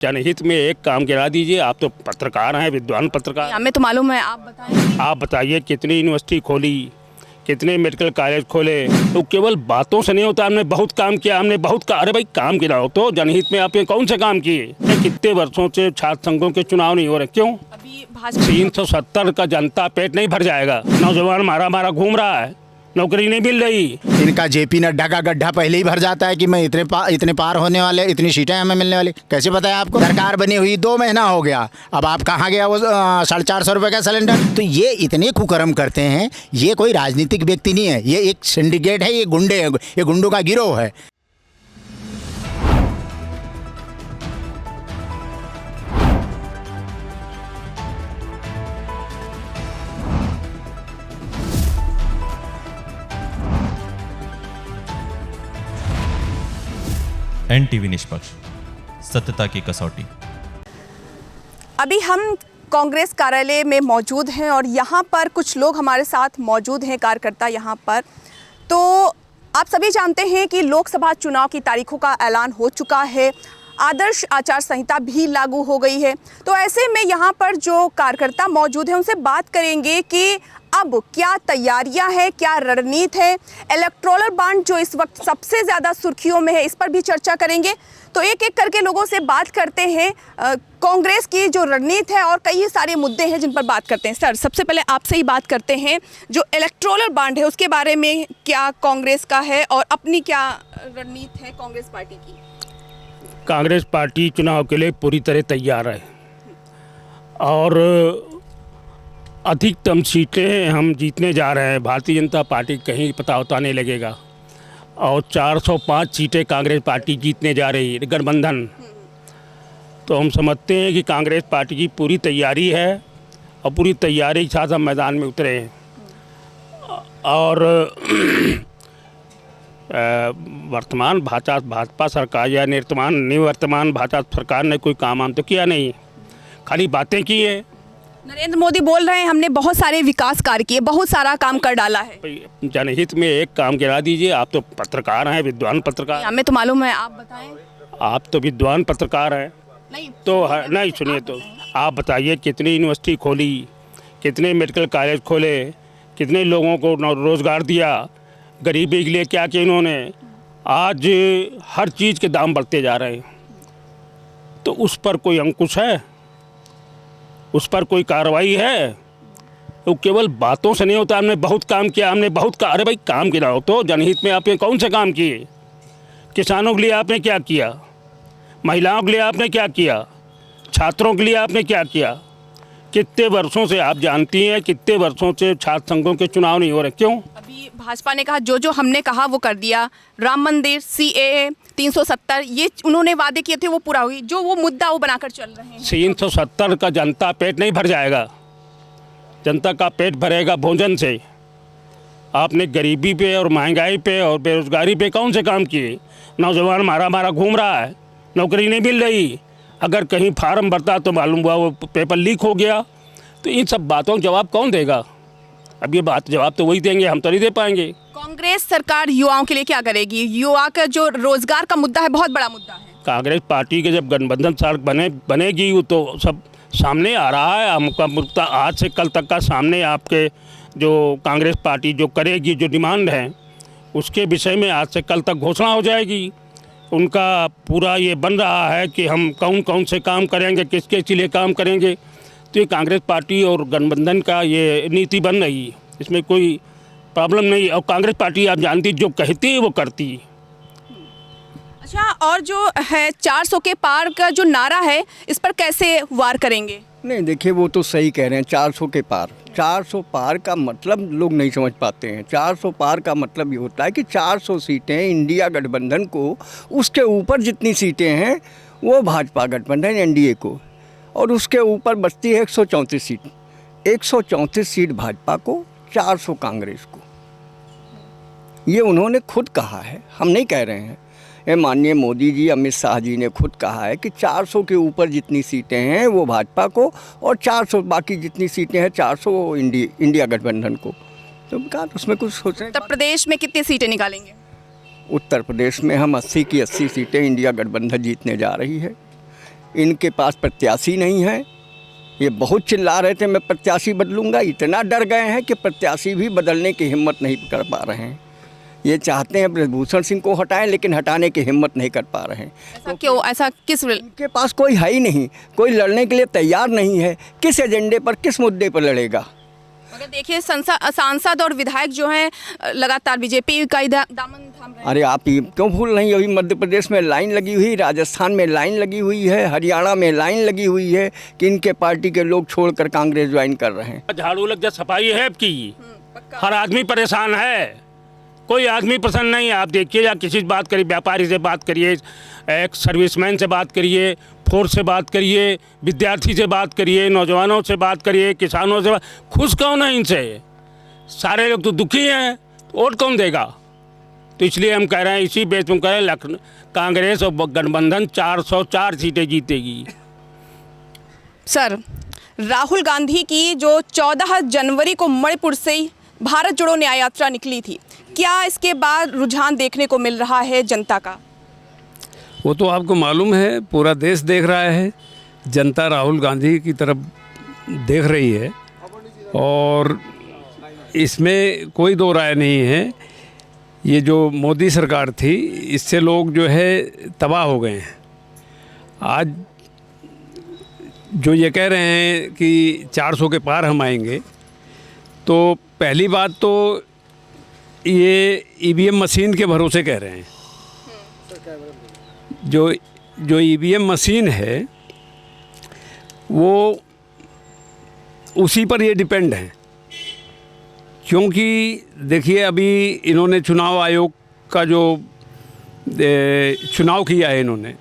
जनहित में एक काम गिरा दीजिए। आप तो पत्रकार हैं, विद्वान पत्रकार। हमें तो मालूम है, आप बताएं। आप बताइए कितनी यूनिवर्सिटी खोली, कितने मेडिकल कॉलेज खोले। तो केवल बातों से नहीं होता। हमने बहुत काम किया, हमने बहुत अरे भाई काम गिराओ तो। जनहित में आपने कौन से काम किए? कितने वर्षों से छात्र संघों के चुनाव नहीं हो रहे, क्यों? अभी भाजपा 370 का जनता पेट नहीं भर जाएगा। नौजवान मारा मारा घूम रहा है, नौकरी नहीं मिल रही। इनका जेपी नड्डा का गड्ढा पहले ही भर जाता है कि मैं इतने पार होने वाले, इतनी सीटें हमें मिलने वाली। कैसे पता है आपको? सरकार बनी हुई 2 महीना हो गया, अब आप कहाँ गया वो 450 रुपये का सिलेंडर? तो ये इतने कुकर्म करते हैं। ये कोई राजनीतिक व्यक्ति नहीं है, ये एक सिंडिकेट है, ये गुंडे, ये गुंडों का गिरोह है। NTV निष्पक्ष, सत्यता की कसौटी। अभी हम कांग्रेस कार्यालय में मौजूद हैं और यहाँ पर कुछ लोग हमारे साथ मौजूद हैं, कार्यकर्ता यहाँ पर। तो आप सभी जानते हैं कि लोकसभा चुनाव की तारीखों का ऐलान हो चुका है, आदर्श आचार संहिता भी लागू हो गई है। तो ऐसे में यहाँ पर जो कार्यकर्ता मौजूद हैं उनसे बात करेंगे कि अब क्या तैयारियां हैं, क्या रणनीति है। इलेक्टोरल बॉन्ड जो इस वक्त सबसे ज़्यादा सुर्खियों में है, इस पर भी चर्चा करेंगे। तो एक एक करके लोगों से बात करते हैं। कांग्रेस की जो रणनीति है और कई सारे मुद्दे हैं जिन पर बात करते हैं। सर, सबसे पहले आपसे ही बात करते हैं, जो इलेक्टोरल बॉन्ड है उसके बारे में क्या कांग्रेस का है और अपनी क्या रणनीति है कांग्रेस पार्टी की? कांग्रेस पार्टी चुनाव के लिए पूरी तरह तैयार है और अधिकतम सीटें हम जीतने जा रहे हैं। भारतीय जनता पार्टी कहीं पता होता नहीं लगेगा और 405 सीटें कांग्रेस पार्टी जीतने जा रही है, गठबंधन। तो हम समझते हैं कि कांग्रेस पार्टी की पूरी तैयारी है और पूरी तैयारी के साथ हम मैदान में उतरे हैं। और वर्तमान भाजपा सरकार या निवर्तमान भाजपा सरकार ने कोई काम तो किया नहीं, खाली बातें की है। नरेंद्र मोदी बोल रहे हैं हमने बहुत सारे विकास कार्य किए, बहुत सारा काम कर डाला है। जनहित में एक काम गिरा दीजिए। आप तो पत्रकार हैं, विद्वान पत्रकार। हमें तो मालूम है, आप बताएं। आप तो विद्वान पत्रकार हैं। नहीं सुनिए तो आप बताइए कितनी यूनिवर्सिटी खोली, कितने मेडिकल कॉलेज खोले, कितने लोगों को रोज़गार दिया, गरीबी के लिए क्या किया इन्होंने। आज हर चीज़ के दाम बढ़ते जा रहे हैं, तो उस पर कोई अंकुश है, उस पर कोई कार्रवाई है? तो केवल बातों से नहीं होता। हमने बहुत काम किया, हमने बहुत अरे भाई काम गिराओ तो। जनहित में आपने कौन से काम किए? किसानों के लिए आपने क्या किया? महिलाओं के लिए आपने क्या किया? छात्रों के लिए आपने क्या किया? कितने वर्षों से आप जानती हैं, कितने वर्षों से छात्र संघों के चुनाव नहीं हो रहे, क्यों? अभी भाजपा ने कहा जो हमने कहा वो कर दिया। राम मंदिर, CAA, 370, ये उन्होंने वादे किए थे वो पूरा हुई। जो वो मुद्दा वो बनाकर चल रहे हैं। 370 का जनता पेट नहीं भर जाएगा। जनता का पेट भरेगा भोजन से। आपने गरीबी पे और महंगाई पे और बेरोजगारी पे कौन से काम किए? नौजवान मारा मारा घूम रहा है, नौकरी नहीं मिल रही। अगर कहीं फार्म भरता तो मालूम हुआ वो पेपर लीक हो गया। तो इन सब बातों का जवाब कौन देगा? अब ये बात जवाब तो वही देंगे, हम तो नहीं दे पाएंगे। कांग्रेस सरकार युवाओं के लिए क्या करेगी? युवा का जो रोजगार का मुद्दा है बहुत बड़ा मुद्दा है। कांग्रेस पार्टी के जब गठबंधन सरकार बनेगी वो तो सब सामने आ रहा है। हमका मुद्दा आज से कल तक का सामने आपके जो कांग्रेस पार्टी जो करेगी, जो डिमांड है उसके विषय में आज से कल तक घोषणा हो जाएगी। उनका पूरा ये बन रहा है कि हम कौन कौन से काम करेंगे, किसके लिए काम करेंगे। तो ये कांग्रेस पार्टी और गठबंधन का ये नीति बन रही है, इसमें कोई प्रॉब्लम नहीं। और कांग्रेस पार्टी आप जानती जो कहती है वो करती है। अच्छा, और जो है 400 के पार का जो नारा है इस पर कैसे वार करेंगे? नहीं, देखिए वो तो सही कह रहे हैं। 400 के पार, 400 पार का मतलब लोग नहीं समझ पाते हैं। 400 पार का मतलब ये होता है कि 400 सीटें इंडिया गठबंधन को, उसके ऊपर जितनी सीटें हैं वो भाजपा गठबंधन NDA को, और उसके ऊपर बचती है 134 सीट। 134 सीट भाजपा को, 400 कांग्रेस को। ये उन्होंने खुद कहा है, हम नहीं कह रहे हैं। ये माननीय मोदी जी, अमित शाह जी ने खुद कहा है कि 400 के ऊपर जितनी सीटें हैं वो भाजपा को, और 400 बाकी जितनी सीटें हैं 400 इंडिया गठबंधन को। तो कहा उसमें कुछ सोचें। उत्तर प्रदेश में कितनी सीटें निकालेंगे? उत्तर प्रदेश में हम 80 की 80 सीटें इंडिया गठबंधन जीतने जा रही है। इनके पास प्रत्याशी नहीं है। ये बहुत चिल्ला रहे थे मैं प्रत्याशी बदलूंगा, इतना डर गए हैं कि प्रत्याशी भी बदलने की हिम्मत नहीं कर पा रहे हैं। ये चाहते हैं ब्रजभूषण सिंह को हटाएं, लेकिन हटाने की हिम्मत नहीं कर पा रहे हैं। ऐसा क्यों? ऐसा किस इनके पास कोई है ही नहीं, कोई लड़ने के लिए तैयार नहीं है। किस एजेंडे पर, किस मुद्दे पर लड़ेगा? मगर देखिए सांसद और विधायक जो हैं लगातार बीजेपी का ही दामन थाम रहे हैं। अरे आप ये क्यों भूल रही हैं? अभी मध्य प्रदेश में लाइन लगी हुई, राजस्थान में लाइन लगी हुई है, हरियाणा में लाइन लगी हुई है कि इनके पार्टी के लोग छोड़कर कांग्रेस ज्वाइन कर रहे हैं। झाड़ू लग जा, सफाई है आपकी। हर आदमी परेशान है, कोई आदमी पसंद नहीं है। आप देखिए, या किसी से बात करिए, व्यापारी से बात करिए, एक सर्विसमैन से बात करिए, फोर्स से बात करिए, विद्यार्थी से बात करिए, नौजवानों से बात करिए, किसानों से खुश कौन है इनसे? सारे लोग तो दुखी हैं, वोट कौन देगा? तो इसलिए हम कह रहे हैं, इसी बेस में कह रहे हैं, कांग्रेस और गठबंधन 404 सीटें जीतेगी। सर, राहुल गांधी की जो 14 जनवरी को मणिपुर से भारत जोड़ो न्याय यात्रा निकली थी, क्या इसके बाद रुझान देखने को मिल रहा है जनता का? वो तो आपको मालूम है, पूरा देश देख रहा है, जनता राहुल गांधी की तरफ देख रही है और इसमें कोई दो राय नहीं है। ये जो मोदी सरकार थी, इससे लोग जो है तबाह हो गए हैं। आज जो ये कह रहे हैं कि 400 के पार हम आएंगे, तो पहली बात तो ये ईवीएम मशीन के भरोसे कह रहे हैं। जो ईवीएम मशीन है वो उसी पर ये डिपेंड है, क्योंकि देखिए अभी इन्होंने चुनाव आयोग का जो चुनाव किया है, इन्होंने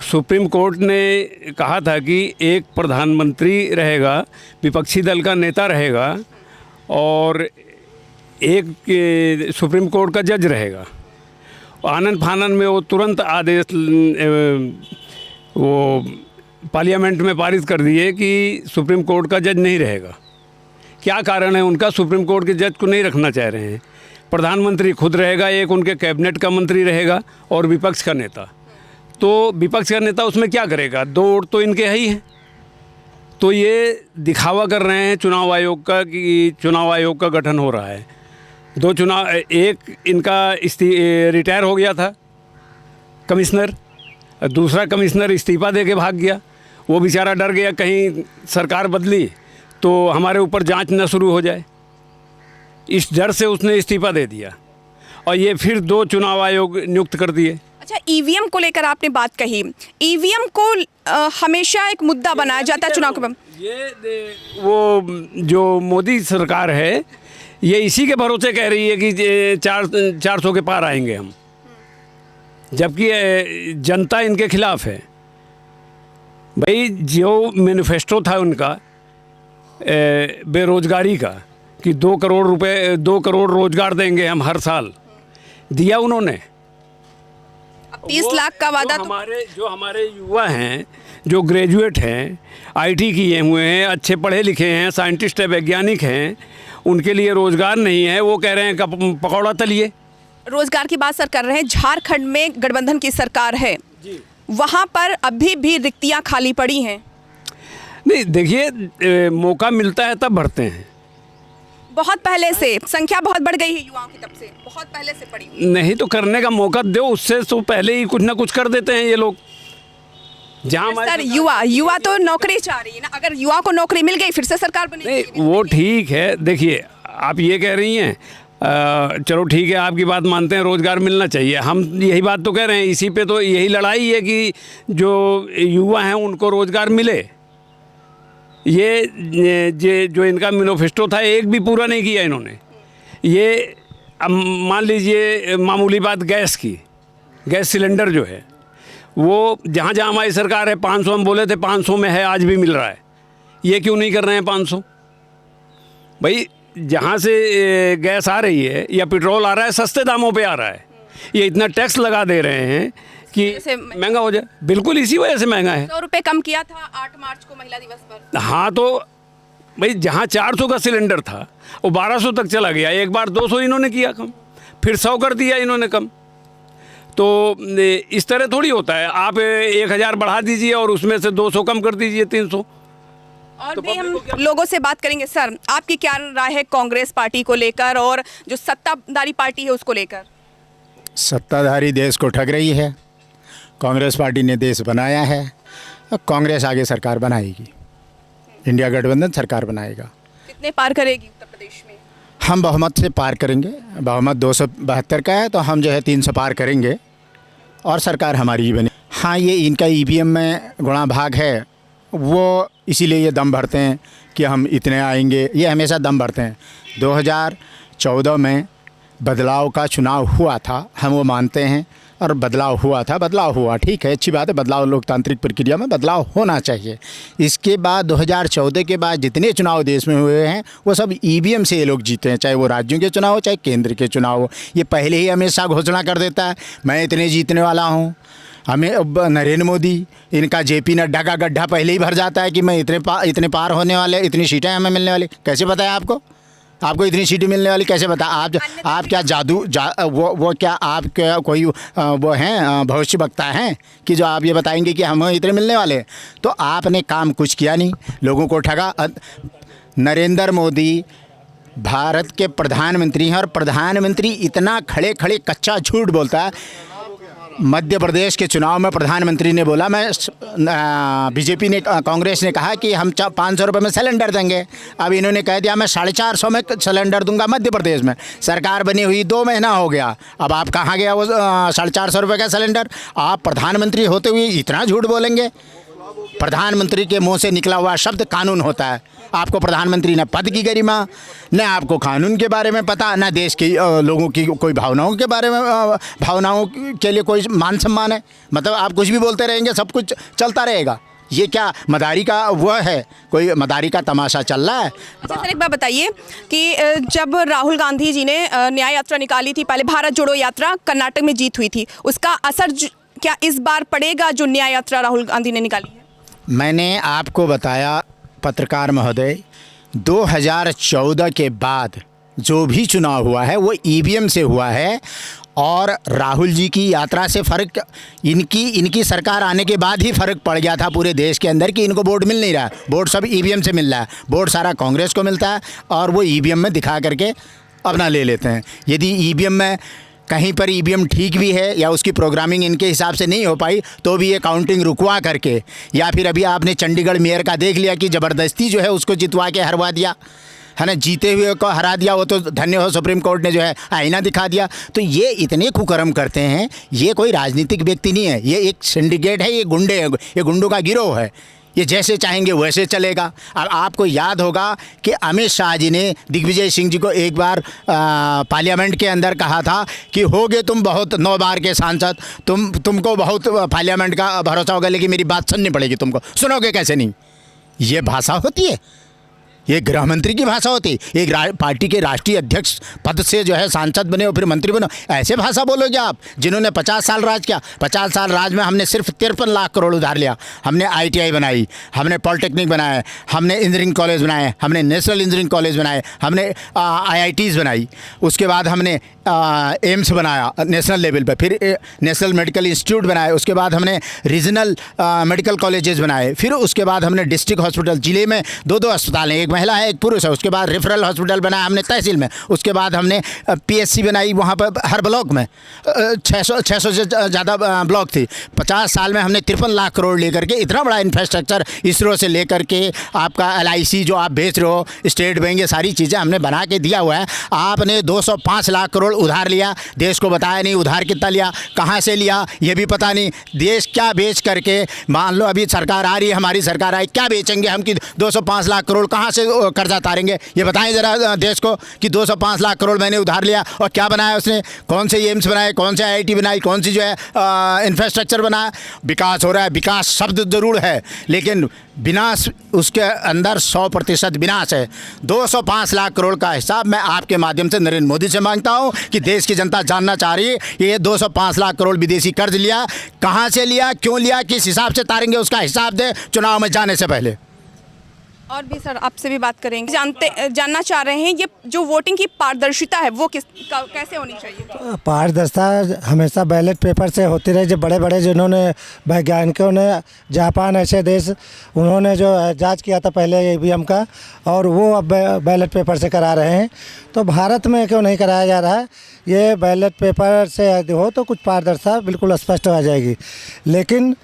सुप्रीम कोर्ट ने कहा था कि एक प्रधानमंत्री रहेगा, विपक्षी दल का नेता रहेगा और एक सुप्रीम कोर्ट का जज रहेगा। आनन फानन में वो तुरंत आदेश वो पार्लियामेंट में पारित कर दिए कि सुप्रीम कोर्ट का जज नहीं रहेगा। क्या कारण है उनका? सुप्रीम कोर्ट के जज को नहीं रखना चाह रहे हैं। प्रधानमंत्री खुद रहेगा, एक उनके कैबिनेट का मंत्री रहेगा और विपक्ष का नेता। तो विपक्ष का नेता उसमें क्या करेगा? 2 वोट तो इनके है ही हैं। तो ये दिखावा कर रहे हैं चुनाव आयोग का कि चुनाव आयोग का गठन हो रहा है। 2 चुनाव, एक इनका रिटायर हो गया था कमिश्नर, दूसरा कमिश्नर इस्तीफा दे के भाग गया। वो बेचारा डर गया कहीं सरकार बदली तो हमारे ऊपर जांच न शुरू हो जाए, इस डर से उसने इस्तीफा दे दिया और ये फिर 2 चुनाव आयोग नियुक्त कर दिए। अच्छा, ईवीएम को लेकर आपने बात कही, ईवीएम को हमेशा एक मुद्दा बनाया जाता है चुनाव के। ये वो जो मोदी सरकार है, ये इसी के भरोसे कह रही है कि 400 के पार आएंगे हम, जबकि जनता इनके खिलाफ है। भाई जो मैनिफेस्टो था उनका बेरोजगारी का कि 2 करोड़ रोजगार देंगे हम हर साल, दिया उन्होंने। 30 लाख का वादा। जो हमारे युवा हैं, जो ग्रेजुएट हैं, आईटी किए हुए हैं, अच्छे पढ़े लिखे हैं, साइंटिस्ट है, वैज्ञानिक हैं, उनके लिए रोज़गार नहीं है। वो कह रहे हैं पकौड़ा तलिए। रोजगार की बात सर कर रहे हैं। झारखंड में गठबंधन की सरकार है, वहाँ पर अभी भी रिक्तियाँ खाली पड़ी हैं। नहीं, देखिए मौका मिलता है तब भरते हैं। बहुत पहले से संख्या बहुत बढ़ गई है युवाओं की, तब से बहुत पहले से पड़ी हुई। नहीं तो करने का मौका दो, उससे तो पहले ही कुछ ना कुछ कर देते हैं ये लोग। जहाँ सर युवा तो नौकरी चाह रही है ना, अगर युवा को नौकरी मिल गई फिर से सरकार बनेगी। नहीं, वो ठीक है। देखिए आप ये कह रही हैं, चलो ठीक है, आपकी बात मानते हैं, रोज़गार मिलना चाहिए। हम यही बात तो कह रहे हैं, इसी पे तो यही लड़ाई है कि जो युवा हैं उनको रोज़गार मिले। ये जो इनका मैनिफेस्टो था, एक भी पूरा नहीं किया इन्होंने। ये अब मान लीजिए मामूली बात, गैस सिलेंडर जो है वो जहाँ जहाँ हमारी सरकार है 500, हम बोले थे 500 में है, आज भी मिल रहा है। ये क्यों नहीं कर रहे हैं 500? भाई जहाँ से गैस आ रही है या पेट्रोल आ रहा है, सस्ते दामों पे आ रहा है, ये इतना टैक्स लगा दे रहे हैं कि महंगा हो जाए। बिल्कुल इसी वजह से महंगा है। 100 रुपये कम किया था 8 मार्च को महिला दिवस पर। हाँ, तो भाई जहाँ 400 का सिलेंडर था वो 1200 तक चला गया। एक बार 200 इन्होंने किया कम, फिर 100 कर दिया इन्होंने कम। तो इस तरह थोड़ी होता है, आप 1000 बढ़ा दीजिए और उसमें से 200 कम कर दीजिए, 300। और भी हम लोगों से बात करेंगे। सर, आपकी क्या राय है कांग्रेस पार्टी को लेकर और जो सत्ताधारी पार्टी है उसको लेकर? सत्ताधारी देश को ठग रही है, कांग्रेस पार्टी ने देश बनाया है, अब कांग्रेस आगे सरकार बनाएगी, इंडिया गठबंधन सरकार बनाएगा। कितने पार करेगी उत्तर प्रदेश में? हम बहुमत से पार करेंगे, बहुमत 272 का है तो हम जो है 300 पार करेंगे और सरकार हमारी ही बने। हाँ, ये इनका ईवीएम में गुणा भाग है, वो इसीलिए ये दम भरते हैं कि हम इतने आएंगे, ये हमेशा दम भरते हैं। 2014 में बदलाव का चुनाव हुआ था, हम वो मानते हैं, और बदलाव हुआ था, बदलाव हुआ, ठीक है, अच्छी बात है, बदलाव लोकतांत्रिक प्रक्रिया में बदलाव होना चाहिए। इसके बाद 2014 के बाद जितने चुनाव देश में हुए हैं वो सब ईवीएम से ये लोग जीते हैं, चाहे वो राज्यों के चुनाव हो चाहे केंद्र के चुनाव हो। ये पहले ही हमेशा घोषणा कर देता है मैं इतने जीतने वाला हूँ। हमें अब नरेंद्र मोदी, इनका जेपी नड्डा का गड्ढा पहले ही भर जाता है कि मैं इतने पार होने वाले, इतनी सीटें हमें मिलने वाली। कैसे पता है आपको? आपको इतनी सीटें मिलने वाली कैसे पता? आप क्या वो क्या आप क्या कोई वो हैं भविष्य वक्ता हैं कि जो आप ये बताएंगे कि हमें इतने मिलने वाले? तो आपने काम कुछ किया नहीं, लोगों को ठगा। नरेंद्र मोदी भारत के प्रधानमंत्री हैं और प्रधानमंत्री इतना खड़े खड़े कच्चा झूठ बोलता है। मध्य प्रदेश के चुनाव में प्रधानमंत्री ने बोला मैं बीजेपी ने, कांग्रेस ने कहा कि हम 500 रुपये में सिलेंडर देंगे। अब इन्होंने कह दिया मैं 450 में सिलेंडर दूंगा मध्य प्रदेश में। सरकार बनी हुई 2 महीना हो गया, अब आप कहाँ गया वो 450 रुपये का सिलेंडर? आप प्रधानमंत्री होते हुए इतना झूठ बोलेंगे? प्रधानमंत्री के मुंह से निकला हुआ शब्द कानून होता है। आपको प्रधानमंत्री न पद की गरिमा, न आपको कानून के बारे में पता, न देश के लोगों की कोई भावनाओं के बारे में, भावनाओं के लिए कोई मान सम्मान है। मतलब आप कुछ भी बोलते रहेंगे, सब कुछ चलता रहेगा। ये क्या मदारी का वो है? कोई मदारी का तमाशा चल रहा है? अच्छा सर, एक बात बताइए कि जब राहुल गांधी जी ने न्याय यात्रा निकाली थी, पहले भारत जोड़ो यात्रा, कर्नाटक में जीत हुई थी, उसका असर क्या इस बार पड़ेगा जो न्याय यात्रा राहुल गांधी ने निकाली है? मैंने आपको बताया पत्रकार महोदय, 2014 के बाद जो भी चुनाव हुआ है वो ईवीएम से हुआ है। और राहुल जी की यात्रा से फ़र्क इनकी सरकार आने के बाद ही फ़र्क पड़ गया था पूरे देश के अंदर कि इनको वोट मिल नहीं रहा है। वोट सब ईवीएम से मिल रहा है, वोट सारा कांग्रेस को मिलता है और वो ईवीएम में दिखा करके अपना ले लेते हैं। यदि ईवीएम में कहीं पर ईवीएम ठीक भी है या उसकी प्रोग्रामिंग इनके हिसाब से नहीं हो पाई तो भी ये काउंटिंग रुकवा करके, या फिर अभी आपने चंडीगढ़ मेयर का देख लिया कि ज़बरदस्ती जो है उसको जितवा के हरवा दिया है ना, जीते हुए को हरा दिया। वो तो धन्य हो सुप्रीम कोर्ट ने जो है आईना दिखा दिया। तो ये इतने कुकर्म करते हैं, ये कोई राजनीतिक व्यक्ति नहीं है, ये एक सिंडिकेट है, ये गुंडे हैं, ये गुंडों का गिरोह है। ये जैसे चाहेंगे वैसे चलेगा। अब आपको याद होगा कि अमित शाह जी ने दिग्विजय सिंह जी को एक बार पार्लियामेंट के अंदर कहा था कि होगे तुम बहुत 9 बार के सांसद, तुमको बहुत पार्लियामेंट का भरोसा होगा, लेकिन मेरी बात सुननी पड़ेगी तुमको। सुनोगे कैसे नहीं? ये भाषा होती है, ये गृह मंत्री की भाषा होती है। एक पार्टी के राष्ट्रीय अध्यक्ष पद से जो है सांसद बने हो फिर मंत्री बनो, ऐसे भाषा बोलोगे आप? जिन्होंने 50 साल राज किया, 50 साल राज में हमने सिर्फ 53 लाख करोड़ उधार लिया। हमने ITI बनाई, हमने पॉलिटेक्निक बनाए, हमने इंजीनियरिंग कॉलेज बनाए, हमने नेशनल इंजीनियरिंग कॉलेज बनाए, हमने IITs बनाई, उसके बाद हमने एम्स बनाया नेशनल लेवल पर, फिर नेशनल मेडिकल इंस्टीट्यूट बनाए, उसके बाद हमने रीजनल मेडिकल कॉलेजेस बनाए, फिर उसके बाद हमने डिस्ट्रिक्ट हॉस्पिटल, ज़िले में 2-2 अस्पताल हैं, एक महिला है एक पुरुष है, उसके बाद रेफरल हॉस्पिटल बनाया हमने तहसील में, उसके बाद हमने PSC बनाई वहाँ पर हर ब्लॉक में, 600 से ज़्यादा ब्लॉक थी। 50 साल में हमने 53 लाख करोड़ लेकर के इतना बड़ा इंफ्रास्ट्रक्चर, इसरो से लेकर के आपका LIC जो आप बेच रहे हो, स्टेट बैंक, ये सारी चीज़ें हमने बना के दिया हुआ है। आपने 205 लाख करोड़ उधार लिया, देश को बताया नहीं उधार कितना लिया, कहाँ से लिया ये भी पता नहीं। देश क्या बेच करके, मान लो अभी सरकार आ रही है, हमारी सरकार आई, क्या बेचेंगे हम कि 205 लाख करोड़ कहाँ से कर्जा तारेंगे? ये बताएं ज़रा देश को कि 205 लाख करोड़ मैंने उधार लिया और क्या बनाया उसने? कौन से एम्स बनाए, कौन से IIT बनाई, कौन सी जो है इंफ्रास्ट्रक्चर बनाया? विकास हो रहा है, विकास शब्द ज़रूर है लेकिन विनाश उसके अंदर 100% विनाश है। 205 लाख करोड़ का हिसाब मैं आपके माध्यम से नरेंद्र मोदी से मांगता हूं कि देश की जनता जानना चाह रही है ये 205 लाख करोड़ विदेशी कर्ज लिया, कहां से लिया, क्यों लिया, किस हिसाब से तारेंगे, उसका हिसाब दे चुनाव में जाने से पहले। और भी सर आपसे भी बात करेंगे, जानना चाह रहे हैं ये जो वोटिंग की पारदर्शिता है वो कैसे होनी चाहिए? पारदर्शिता हमेशा बैलेट पेपर से होती रही। जो बड़े बड़े जिन्होंने वैज्ञानिकों ने, जापान ऐसे देश, उन्होंने जो जांच किया था पहले ईवीएम का, और वो अब बैलेट पेपर से करा रहे हैं। तो भारत में क्यों नहीं कराया जा रहा है? ये बैलेट पेपर से हो तो कुछ पारदर्शिता बिल्कुल स्पष्ट हो जाएगी। लेकिन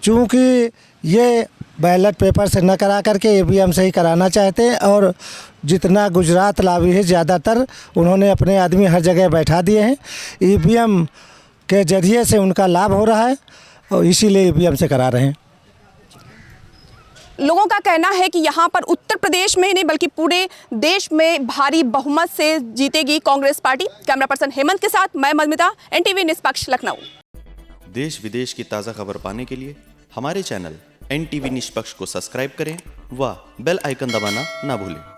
चूँकि ये बैलेट पेपर से न करा करके ईवीएम से ही कराना चाहते हैं, और जितना गुजरात लावी है ज़्यादातर उन्होंने अपने आदमी हर जगह बैठा दिए हैं। ईवीएम के जरिए से उनका लाभ हो रहा है और इसीलिए ईवीएम से करा रहे हैं। लोगों का कहना है कि यहाँ पर उत्तर प्रदेश में नहीं बल्कि पूरे देश में भारी बहुमत से जीतेगी Congress party. Camera person Hemant के साथ मैं मधुमिता, NTV निष्पक्ष, लखनऊ। देश विदेश की ताज़ा खबर पाने के लिए हमारे चैनल NTV निष्पक्ष को सब्सक्राइब करें व बेल आइकन दबाना ना भूलें।